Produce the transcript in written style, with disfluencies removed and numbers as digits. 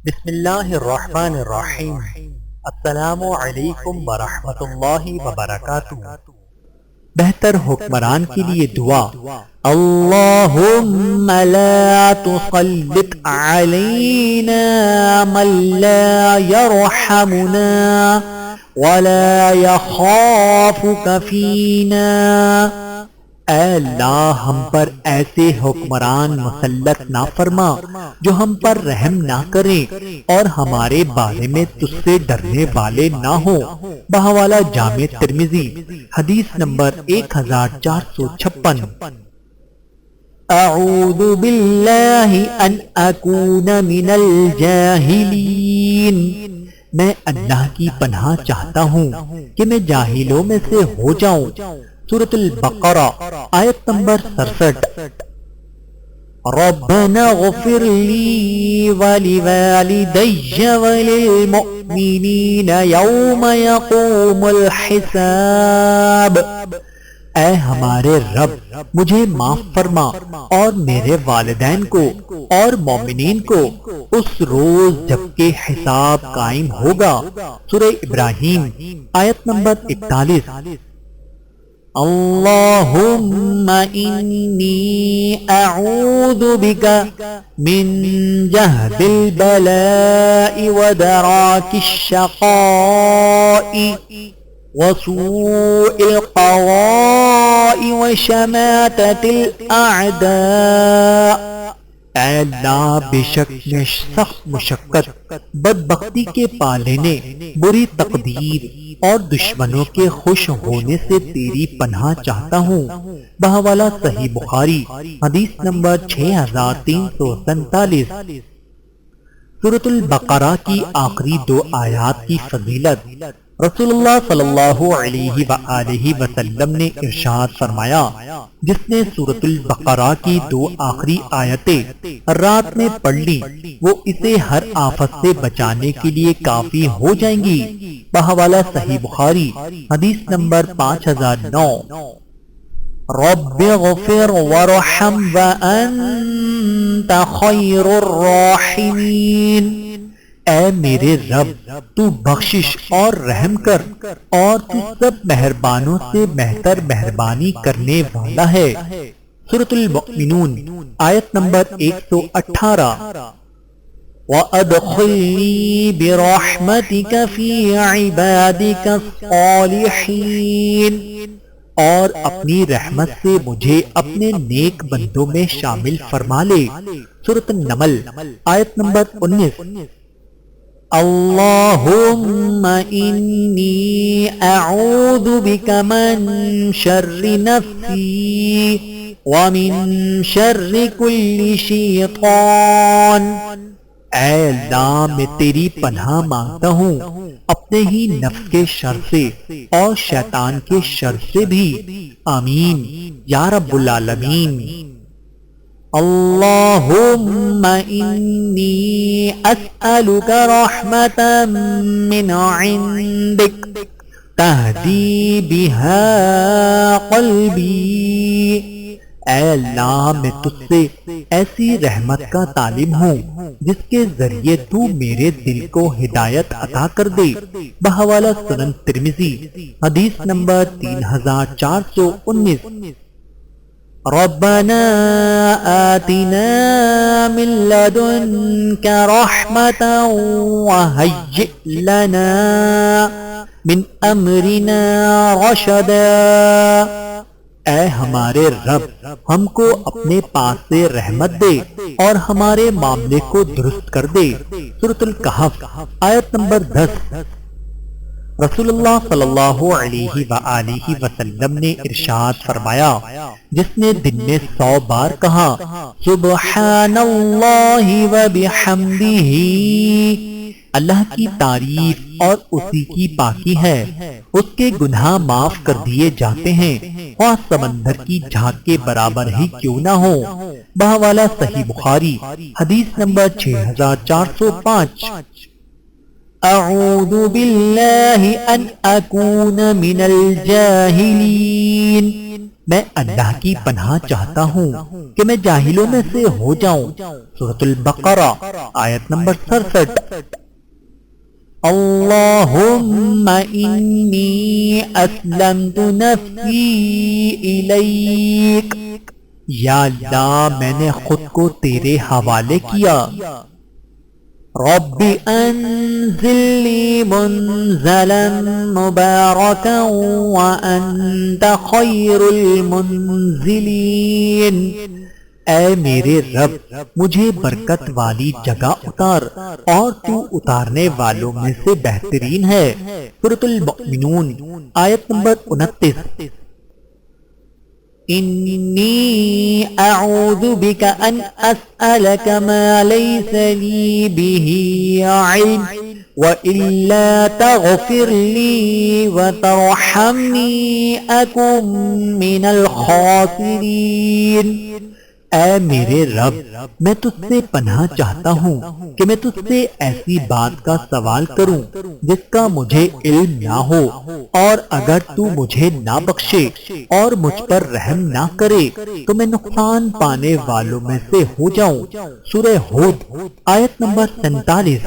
بسم اللہ الرحمن الرحیم۔ السلام علیکم ورحمۃ اللہ وبرکاتہ۔ بہتر حکمران کے لیے دعا۔ اللہم لا تسلط علینا من لا يرحمنا ولا يخافك فینا۔ اے اللہ ہم پر ایسے حکمران مسلط نہ فرما جو ہم پر رحم نہ کریں اور ہمارے بارے میں تجھ سے ڈرنے والے نہ ہوں۔ بحوالہ جامع ترمذی حدیث نمبر 1456۔ اعوذ باللہ ان اکون من الجاہلین۔ میں اللہ کی پناہ چاہتا ہوں کہ میں جاہلوں میں سے ہو جاؤں۔ سورۃ البقرہ آیت نمبر 67۔ ربنا اغفر لی ولوالدی وللمؤمنین یوم یقوم الحساب۔ اے ہمارے رب مجھے معاف فرما اور میرے والدین کو اور مومنین کو اس روز جب کہ حساب قائم ہوگا۔ سورہ ابراہیم آیت نمبر 41۔ اللہم انی اعوذ بک من جہد البلاء ودراک الشقاء وسوء القضاء وشماتۃ الاعداء۔ اے اللہ بے شک میں سخت مشقت، بدبختی کے پالینے، بری تقدیر اور دشمنوں کے خوش ہونے سے تیری پناہ چاہتا ہوں۔ بحوالہ صحیح بخاری حدیث نمبر 6347۔ سورۃ البقرہ کی آخری دو آیات کی فضیلت۔ رسول اللہ صلی اللہ علیہ وآلہ وسلم نے ارشاد فرمایا، جس نے سورۃ البقرہ کی دو آخری آیتیں رات میں پڑھ لی وہ اسے ہر آفت سے بچانے کے لیے کافی ہو جائیں گی۔ بحوالہ صحیح بخاری حدیث نمبر 5009۔ رب اغفر وارحم وانت خیر الراحمین۔ اے میرے رب تو بخشش اور رحم کر اور تو سب مہربانوں سے بہتر مہربانی کرنے والا ہے۔ سورۃ المؤمنون آیت نمبر 118۔ وَأَدْخِلْنِي بِرَحْمَتِكَ فِي عِبَادِكَ الصَّالِحِينَ۔ اور اپنی رحمت سے مجھے اپنے نیک بندوں میں شامل فرما لے۔ سورۃ النمل آیت نمبر 19۔ اللہم انی اعوذ بک من شر نفسی ومن شر کل شیطان۔ اے اللہ میں تیری پناہ مانگتا ہوں اپنے ہی نفس کے شر سے اور شیطان کے شر سے بھی۔ آمین یا رب العالمین۔ اللہم انی اسألک رحمتا من عندک تہدی بہا قلبی۔ اے اللہ میں تجھ سے ایسی رحمت کا طالب ہوں جس کے ذریعے تو میرے دل کو ہدایت عطا کر دے۔ بحوالہ سنن ترمذی حدیث نمبر 3419۔ ربنا آتنا من لدنك رحمة وهيئ لنا من امرنا رشدا۔ اے ہمارے رب ہم کو اپنے پاس سے رحمت دے اور ہمارے معاملے کو درست کر دے۔ سورۃ الکہف آیت نمبر 10۔ رسول اللہ صلی اللہ علیہ وآلہ وسلم نے ارشاد فرمایا، جس نے دن میں 100 بار کہا سبحان اللہ وبحمدہ، اللہ کی تعریف اور اسی کی پاکی ہے، اس کے گناہ معاف کر دیے جاتے ہیں اور سمندر کی جھاگ کے برابر ہی کیوں نہ ہو۔ بحوالہ صحیح بخاری حدیث نمبر 6405۔ اعوذ باللہ ان اکون من الجاہلین، میں اللہ کی پناہ چاہتا ہوں کہ میں جاہلوں میں سے ہو جاؤں۔ سورۃ البقرہ آیت نمبر 67۔ اللہم انی اسلمت نفسی الیک، یا اللہ میں نے خود کو تیرے حوالے کیا۔ رب انزل لی منزلا مبارکا وانت خیر المنزلین، اے میرے رب مجھے برکت والی جگہ اتار اور تو اتارنے والوں میں سے بہترین ہے۔ سورۃ المؤمنون آیت نمبر 29۔ انی اعوذ بک ان اسألک ما لیس لی بہ علم وَإِلَّا تَغْفِرْ لِي وَتَرْحَمْنِي أَكُنْ مِنَ الْخَاسِرِينَ، اے میرے رب میں تجھ سے پناہ چاہتا ہوں کہ میں تجھ سے ایسی بات کا سوال کروں جس کا مجھے علم نہ ہو، اور اگر تو مجھے نہ بخشے اور مجھ پر رحم نہ کرے تو میں نقصان پانے والوں میں سے ہو جاؤں۔ سورہ ہود آیت نمبر 47۔